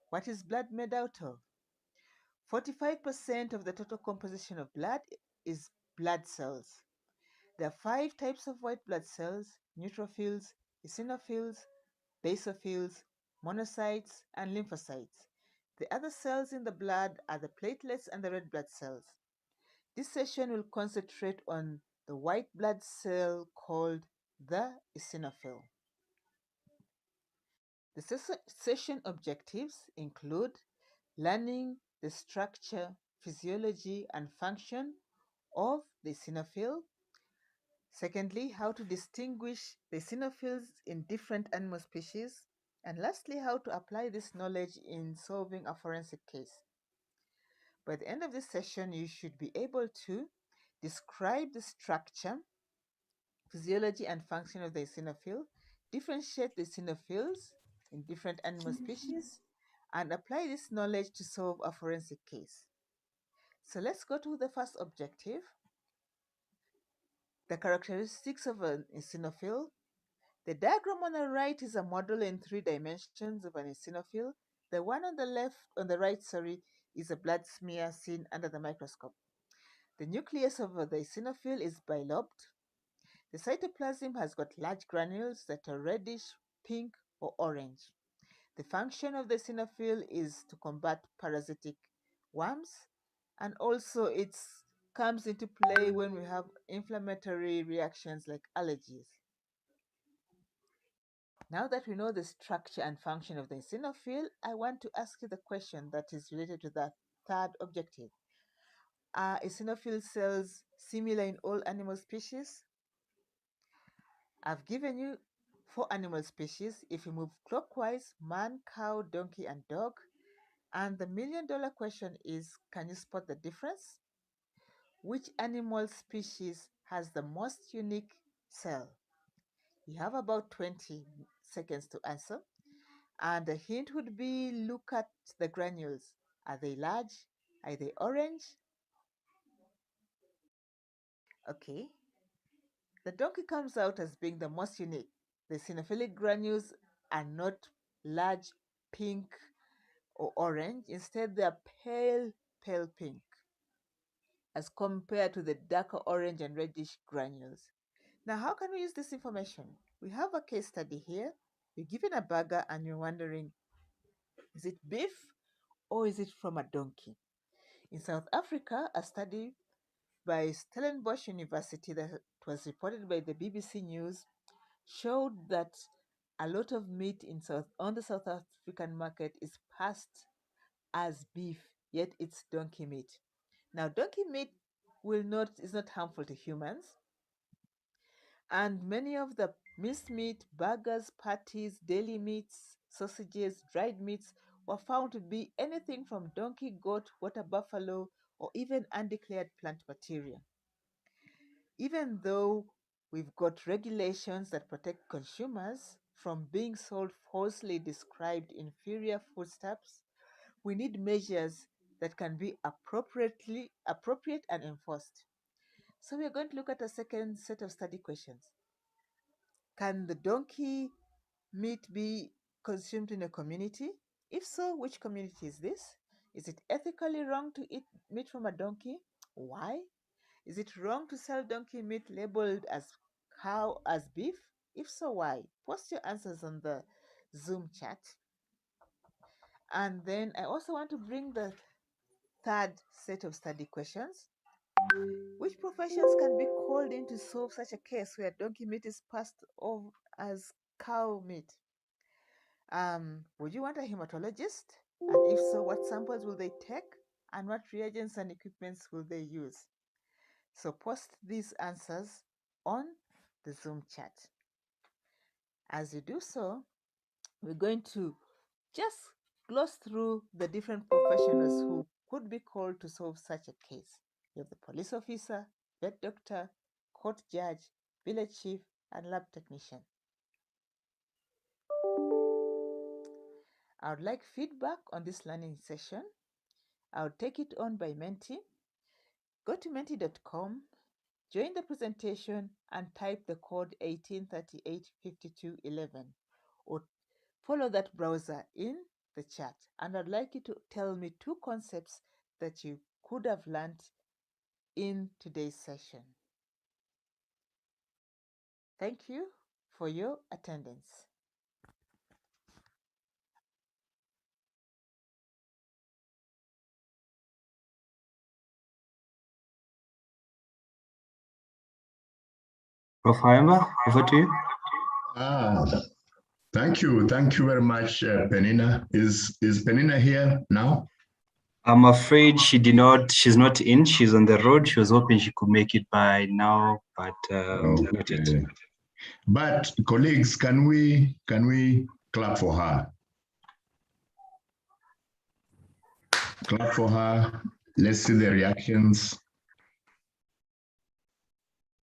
What is blood made out of? 45% of the total composition of blood is blood cells. There are 5 types of white blood cells: neutrophils, eosinophils, basophils, monocytes, and lymphocytes. The other cells in the blood are the platelets and the red blood cells. This session will concentrate on the white blood cell called the eosinophil. The session objectives include learning the structure, physiology, and function of the eosinophil. Secondly, how to distinguish the eosinophils in different animal species. And lastly, how to apply this knowledge in solving a forensic case. By the end of this session, you should be able to describe the structure, physiology, and function of the eosinophil, differentiate the eosinophils in different animal species, and apply this knowledge to solve a forensic case. So let's go to the first objective. The characteristics of an eosinophil. The diagram on the right is a model in 3 dimensions of an eosinophil. The one on the right, is a blood smear seen under the microscope. The nucleus of the eosinophil is bilobed. The cytoplasm has got large granules that are reddish, pink, or orange. The function of the eosinophil is to combat parasitic worms, and also it comes into play when we have inflammatory reactions like allergies. Now that we know the structure and function of the eosinophil, I want to ask you the question that is related to the third objective. Are eosinophil cells similar in all animal species? I've given you 4 animal species. If you move clockwise, man, cow, donkey, and dog. And the million-dollar question is, can you spot the difference? Which animal species has the most unique cell? You have about 20 seconds to answer. And the hint would be, look at the granules. Are they large? Are they orange? Okay. The donkey comes out as being the most unique. The eosinophilic granules are not large, pink, or orange. Instead, they are pale, pale pink as compared to the darker orange and reddish granules. Now, how can we use this information? We have a case study here. You're given a burger and you're wondering, is it beef or is it from a donkey? In South Africa, a study by Stellenbosch University that was reported by the BBC News showed that a lot of meat on the South African market is passed as beef, yet it's donkey meat. Now, donkey meat is not harmful to humans, and many of the minced meat, burgers, patties, deli meats, sausages, dried meats were found to be anything from donkey, goat, water buffalo, or even undeclared plant material. Even though we've got regulations that protect consumers from being sold falsely described inferior foodstuffs, we need measures that can be appropriate and enforced. So we are going to look at a second set of study questions. Can the donkey meat be consumed in a community? If so, which community is this? Is it ethically wrong to eat meat from a donkey? Why? Is it wrong to sell donkey meat labeled as cow as beef? If so, why? Post your answers on the Zoom chat. And then I also want to bring the third set of study questions. Which professions can be called in to solve such a case where donkey meat is passed off as cow meat? Would you want a hematologist? And if so, what samples will they take? And what reagents and equipments will they use? So post these answers on the Zoom chat. As you do so, we're going to just gloss through the different professionals who could be called to solve such a case. You have the police officer, vet doctor, court judge, village chief, and lab technician. I would like feedback on this learning session. I will take it on by Menti. Go to menti.com, join the presentation, and type the code 18385211, or follow that browser in the chat, and I'd like you to tell me 2 concepts that you could have learned in today's session. Thank you for your attendance. Prof. Hayama, over to you. Thank you very much, Penina. Is Penina here now? I'm afraid she's not in. She's on the road. She was hoping she could make it by now, but not yet. But colleagues, can we clap for her? Clap for her. Let's see the reactions.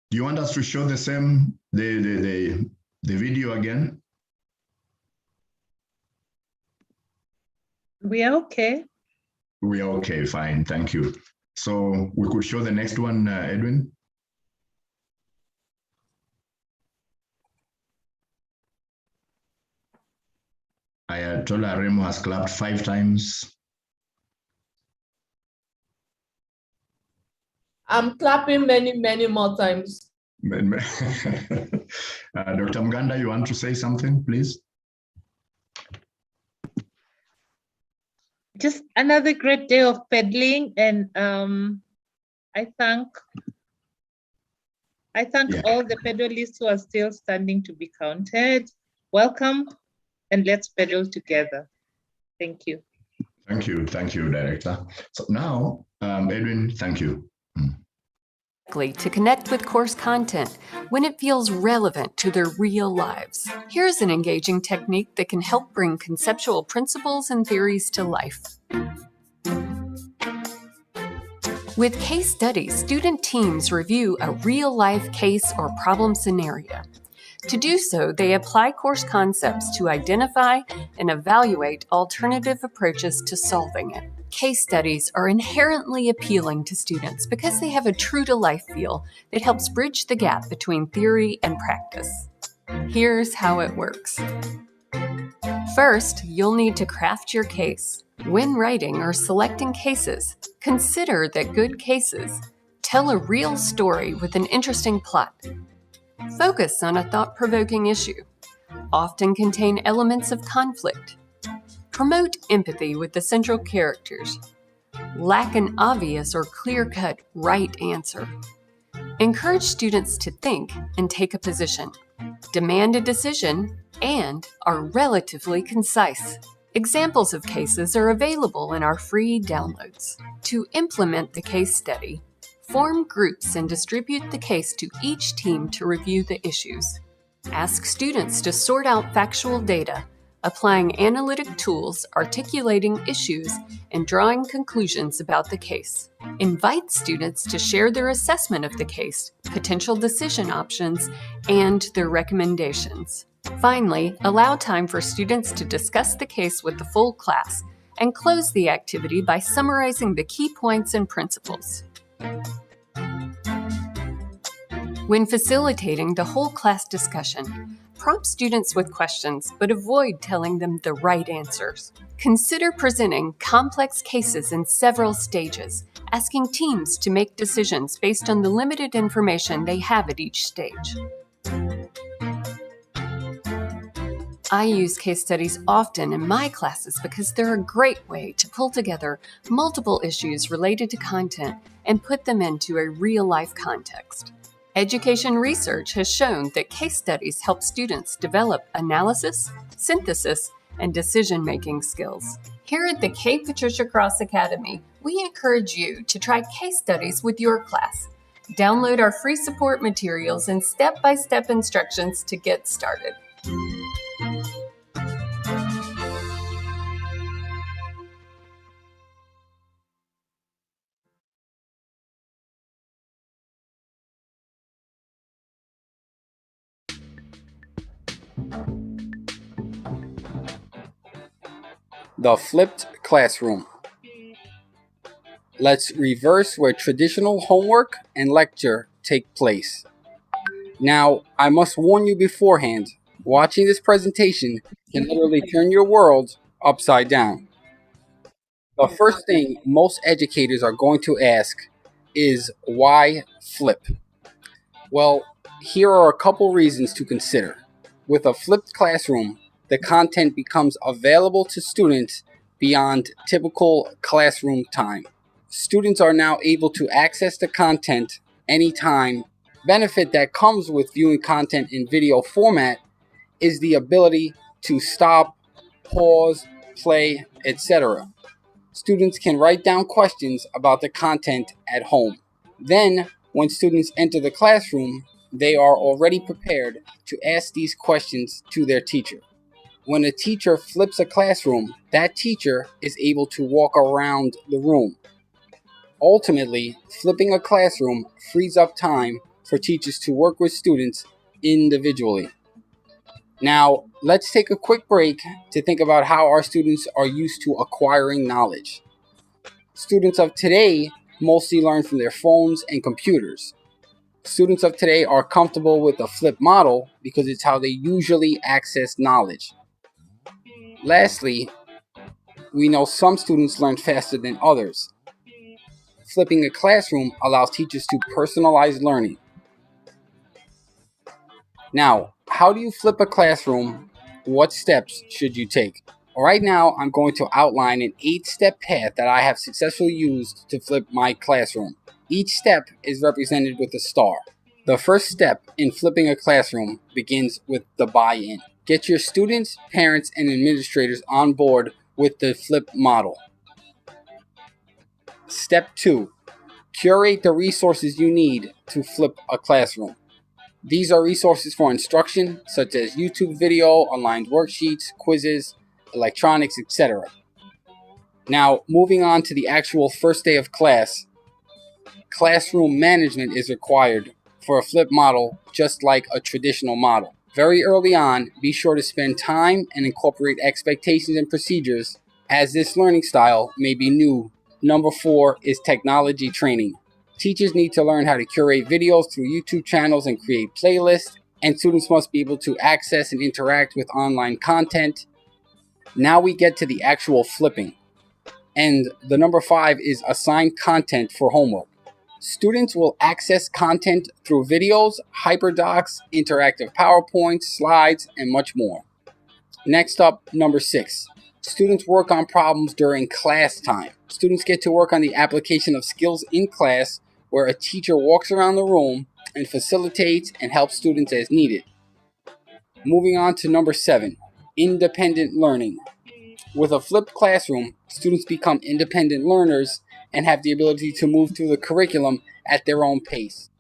Do you want us to show the video again? We are okay. We are okay, fine, thank you. So we could show the next one, Edwin. Ayatollah Remo has clapped 5 times. I'm clapping many more times. Dr. Mganda, you want to say something, please? Just another great day of pedaling, and I thank all the pedalists who are still standing to be counted. Welcome, and let's pedal together. Thank you. Thank you, Director. So now, Edwin, thank you. To connect with course content when it feels relevant to their real lives. Here's an engaging technique that can help bring conceptual principles and theories to life. With case studies, student teams review a real-life case or problem scenario. To do so, they apply course concepts to identify and evaluate alternative approaches to solving it. Case studies are inherently appealing to students because they have a true-to-life feel that helps bridge the gap between theory and practice. Here's how it works. First, you'll need to craft your case. When writing or selecting cases, consider that good cases tell a real story with an interesting plot. Focus on a thought-provoking issue. Often contain elements of conflict. Promote empathy with the central characters. Lack an obvious or clear-cut right answer. Encourage students to think and take a position. Demand a decision and are relatively concise. Examples of cases are available in our free downloads. To implement the case study, form groups and distribute the case to each team to review the issues. Ask students to sort out factual data, applying analytic tools, articulating issues, and drawing conclusions about the case. Invite students to share their assessment of the case, potential decision options, and their recommendations. Finally, allow time for students to discuss the case with the full class, and close the activity by summarizing the key points and principles. When facilitating the whole class discussion, prompt students with questions, but avoid telling them the right answers. Consider presenting complex cases in several stages, asking teams to make decisions based on the limited information they have at each stage. I use case studies often in my classes because they're a great way to pull together multiple issues related to content and put them into a real-life context. Education research has shown that case studies help students develop analysis, synthesis, and decision-making skills. Here at the K. Patricia Cross Academy, we encourage you to try case studies with your class. Download our free support materials and step-by-step instructions to get started. The flipped classroom. Let's reverse where traditional homework and lecture take place. Now, I must warn you beforehand, watching this presentation can literally turn your world upside down. The first thing most educators are going to ask is why flip? Well, here are a couple reasons to consider. With a flipped classroom, the content becomes available to students beyond typical classroom time. Students are now able to access the content anytime. Benefit that comes with viewing content in video format is the ability to stop, pause, play, etc. Students can write down questions about the content at home. Then, when students enter the classroom, they are already prepared to ask these questions to their teacher. When a teacher flips a classroom, that teacher is able to walk around the room. Ultimately, flipping a classroom frees up time for teachers to work with students individually. Now, let's take a quick break to think about how our students are used to acquiring knowledge. Students of today mostly learn from their phones and computers. Students of today are comfortable with the flip model because it's how they usually access knowledge. Lastly, we know some students learn faster than others. Flipping a classroom allows teachers to personalize learning. Now, how do you flip a classroom? What steps should you take? Right now, I'm going to outline an 8-step path that I have successfully used to flip my classroom. Each step is represented with a star. The first step in flipping a classroom begins with the buy-in. Get your students, parents, and administrators on board with the flip model. Step 2. Curate the resources you need to flip a classroom. These are resources for instruction, such as YouTube video, online worksheets, quizzes, electronics, etc. Now, moving on to the actual first day of class, classroom management is required for a flip model, just like a traditional model. Very early on, be sure to spend time and incorporate expectations and procedures, as this learning style may be new. Number 4 is technology training. Teachers need to learn how to curate videos through YouTube channels and create playlists, and students must be able to access and interact with online content. Now we get to the actual flipping. And the number 5 is assign content for homework. Students will access content through videos, hyperdocs, interactive PowerPoints, slides, and much more. Next up, number 6. Students work on problems during class time. Students get to work on the application of skills in class, where a teacher walks around the room and facilitates and helps students as needed. Moving on to number 7, independent learning. With a flipped classroom, students become independent learners and have the ability to move through the curriculum at their own pace.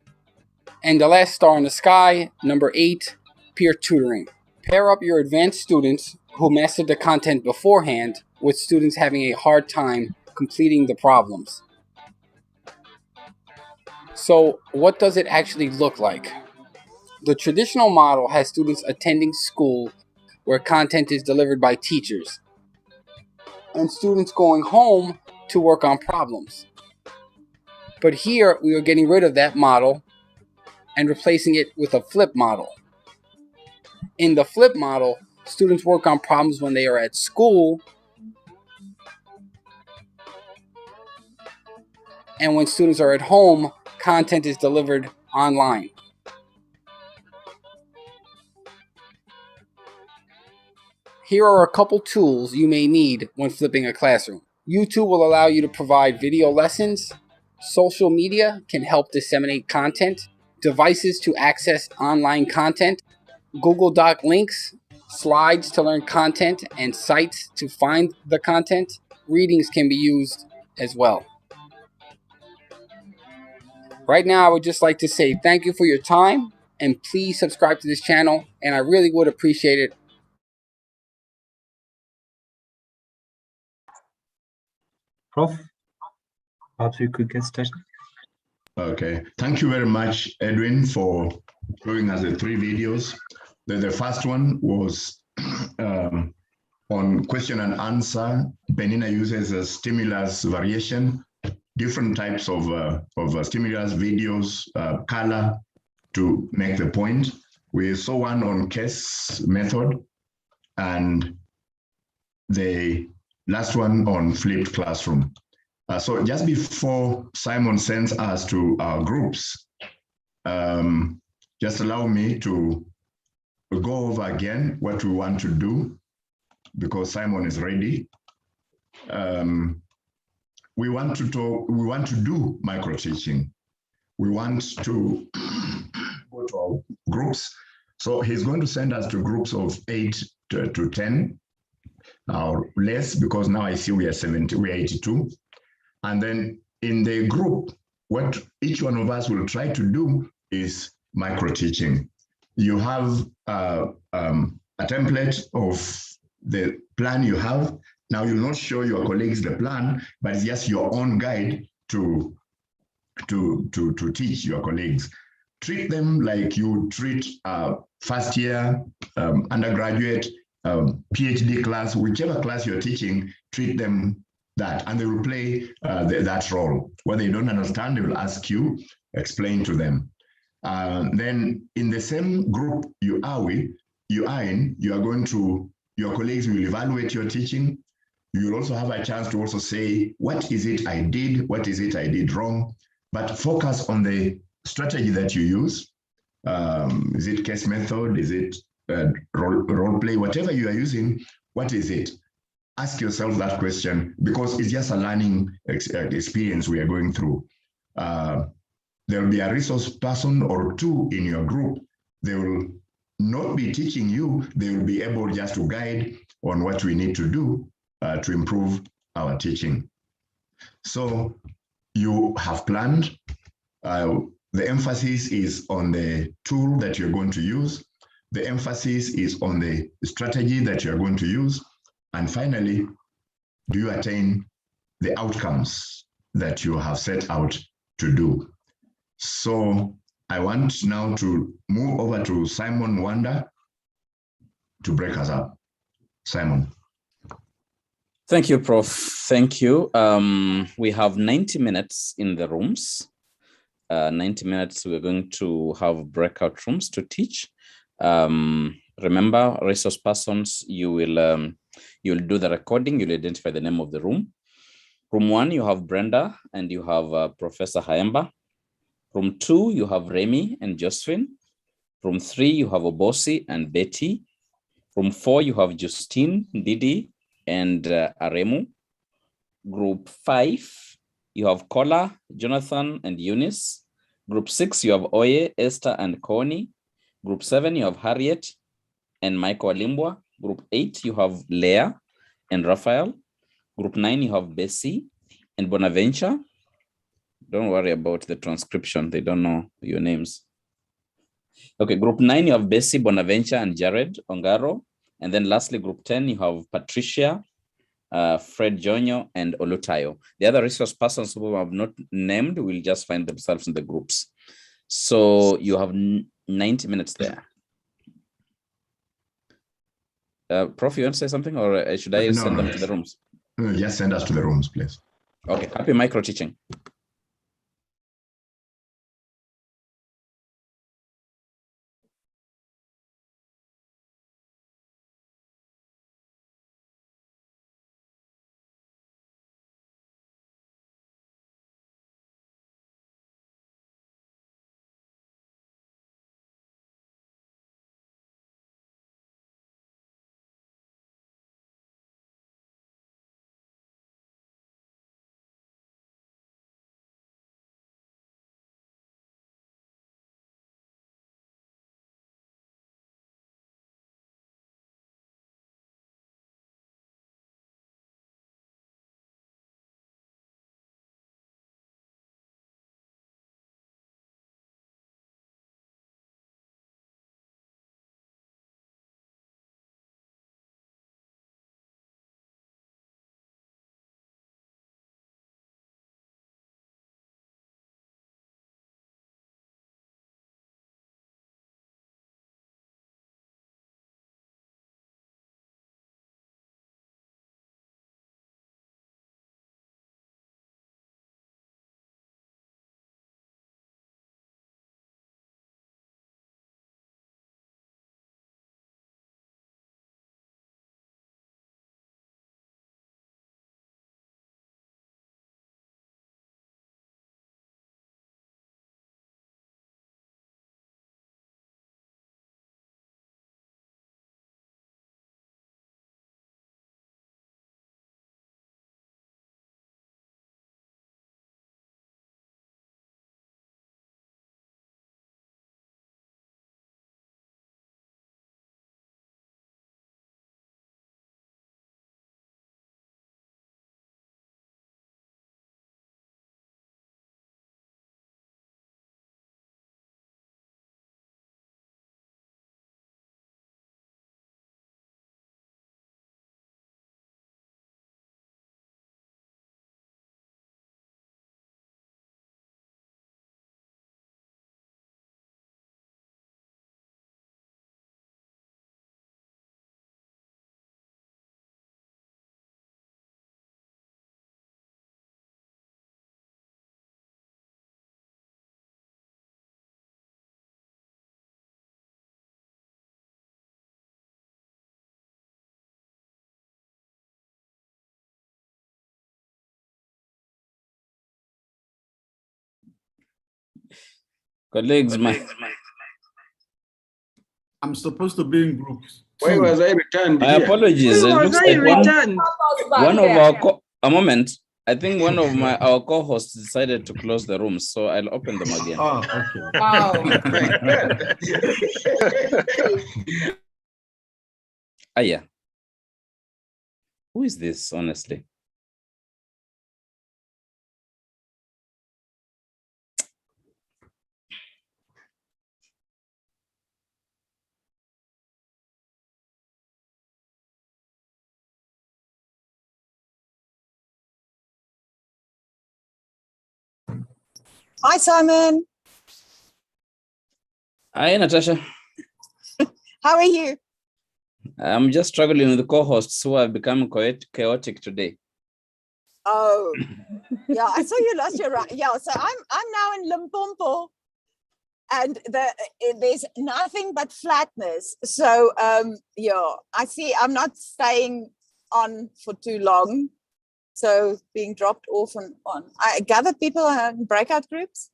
And the last star in the sky, number 8, peer tutoring. Pair up your advanced students who mastered the content beforehand with students having a hard time completing the problems. So, what does it actually look like? The traditional model has students attending school where content is delivered by teachers, and students going home to work on problems. But here we are getting rid of that model and replacing it with a flip model. In the flip model, students work on problems when they are at school, and when students are at home, content is delivered online. Here are a couple tools you may need when flipping a classroom. YouTube will allow you to provide video lessons. Social media can help disseminate content. Devices to access online content. Google Doc links, slides to learn content, and sites to find the content. Readings can be used as well. Right now, I would just like to say thank you for your time, and please subscribe to this channel, and I really would appreciate it. Prof, perhaps we could get started. Okay, thank you very much, Edwin, for showing us the 3 videos. The first one was on question and answer. Penina uses a stimulus variation, different types of stimulus, videos, color to make the point. We saw one on case method, and the last one on flipped classroom. So just before Simon sends us to our groups, just allow me to go over again what we want to do, because Simon is ready. We want to do micro teaching. We want to go to our groups. So he's going to send us to groups of 8 to 10 or less, because now I see we are 82. And then in the group, what each one of us will try to do is micro teaching. You have a template of the plan you have. Now you'll not show your colleagues the plan, but it's just your own guide to teach your colleagues. Treat them like you treat first year, undergraduate, PhD class, whichever class you're teaching, treat them that, and they will play that role. What they don't understand, they will ask you, explain to them. Then in the same group you are in, your colleagues will evaluate your teaching. You'll also have a chance to also say, what is it I did? What is it I did wrong? But focus on the strategy that you use. Is it case method? Is it role play? Whatever you are using, what is it? Ask yourself that question, because it's just a learning experience we are going through. There will be a resource person or two in your group. They will not be teaching you. They will be able just to guide on what we need to do to improve our teaching. So you have planned. The emphasis is on the tool that you're going to use. The emphasis is on the strategy that you're going to use. And finally, do you attain the outcomes that you have set out to do? So I want now to move over to Simon Wanda to break us up. Simon. Thank you, Prof. Thank you. We have 90 minutes in the rooms. 90 minutes, we're going to have breakout rooms to teach. Remember, resource persons, you'll do the recording, you'll identify the name of the room. Room 1, you have Brenda and you have Professor Haemba. Room 2, you have Remy and Josephine. Room 3, you have Obosi and Betty. Room 4, you have Justine, Didi, and Aremu. Group 5, you have Kola, Jonathan, and Eunice. Group 6, you have Oye, Esther, and Connie. Group 7, you have Harriet and Michael Alimbwa. Group 8, you have Leah and Raphael. Group 9, you have Bessie and Bonaventure. Don't worry about the transcription. They don't know your names. Okay, group 9, you have Bessie, Bonaventure, and Jared Ongaro. And then lastly, group 10, you have Patricia, Fred Jonyo, and Olutayo. The other resource persons who have not named will just find themselves in the groups. So you have 90 minutes there. Prof, you want to say something, or should I send them to the rooms? No, just send us to the rooms, please. Okay, happy micro teaching. Colleagues, I'm supposed to be in groups. Why was I returned my here? apologies. It looks like one of our a moment. I think one of our co-hosts decided to close the room, so I'll open them again. Oh, okay. Wow. Yeah. Who is this, honestly? Hi, Simon. Hi, Natasha. How are you? I'm just struggling with the co-hosts who have become chaotic today. Oh, yeah. I saw you last year, right? Yeah. So I'm now in Limpopo, and there's nothing but flatness. So yeah, I see. I'm not staying on for too long. So being dropped off and on. I gather people are in breakout groups.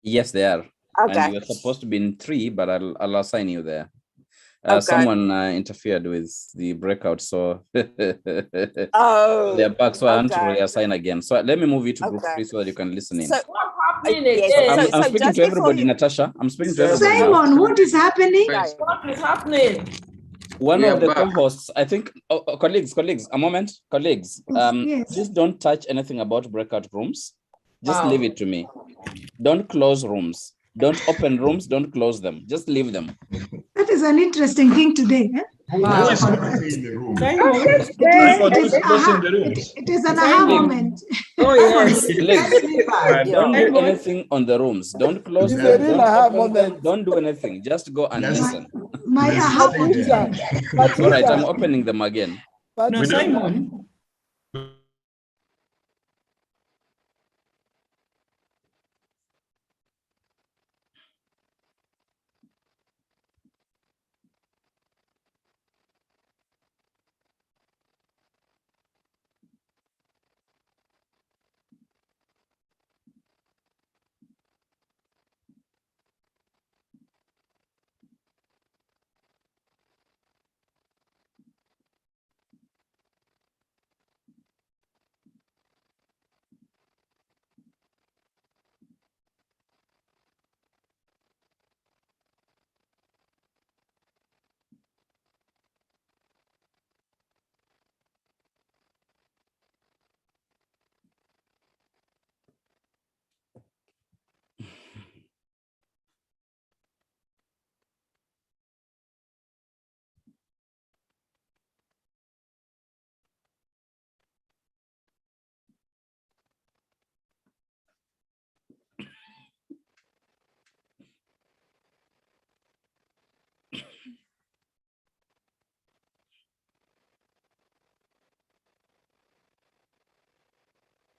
Yes, they are. Okay. And you're supposed to be in 3, but I'll assign you there. Okay. Someone interfered with the breakout, so Oh, they're back. So I want to okay. reassign again. So let me move you to group Okay. 3 so that you can listen in. So What's happening yes. again? I'm So speaking just to everybody, before you- Natasha. I'm speaking to everybody now. Simon, what is happening? What is happening? One We of are the back. co-hosts, I think, colleagues, a moment, colleagues. Yes. Please don't touch anything about breakout rooms. Just Wow. leave it to me. Don't close rooms. Don't open rooms. Don't close them. Just leave them. That is an interesting thing today. Eh? Who Wow. is currently in the room? It is an aha moment. Oh, yes. Please, don't do anything on the rooms. Don't close Yeah. them. Don't open them. Don't do anything. Just go and Yes. listen. My Let's aha stay moment. there. All right, I'm opening them again. No, Simon.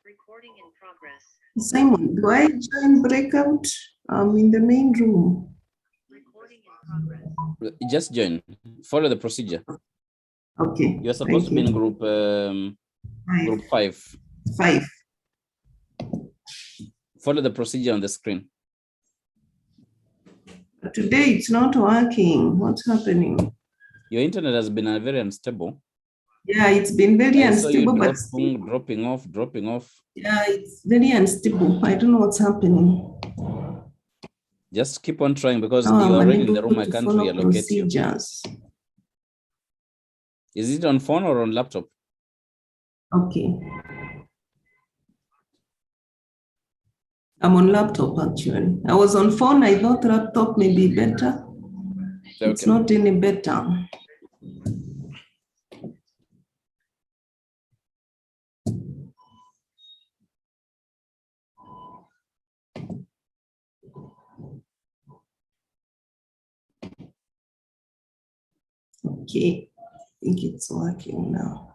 Recording in progress. Simon, do I join breakout? I'm in the main room. Recording in progress. Just join. Follow the procedure. Okay. You're supposed to be in group Five. 5. 5. Follow the procedure on the screen. But today it's not working. What's happening? Your internet has been very unstable. Yeah, it's been very I saw you unstable, but still, dropping off. yeah, it's very unstable. I don't know what's happening. Just keep on trying because Oh, you're I'm already in the unable room. I to can't follow reallocate you. procedures. Is it on phone or on laptop? Okay. I'm on laptop actually. I was on phone. I thought laptop may be better. Okay. It's not any better. Okay, I think it's working now.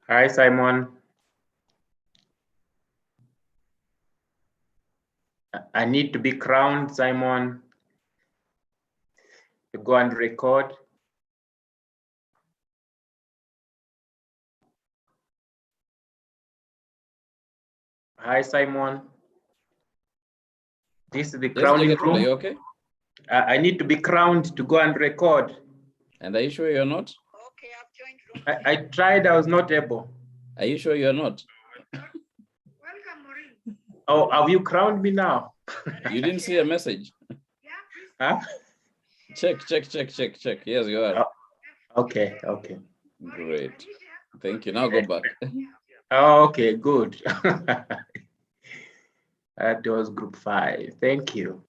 Hi, Simon. I need to be crowned, Simon, to go and record. Hi, Simon. This is the Yes, crowning Jagat, are room. you okay? I need to be crowned to go and record. And are you sure you're not? I tried, I was not able. Are you sure you're not? Oh, have you crowned me now? You didn't see a message. Huh? Check. Yes, you are. Okay. Great. Thank you. Now go back. Oh, okay, good. That was group 5. Thank you.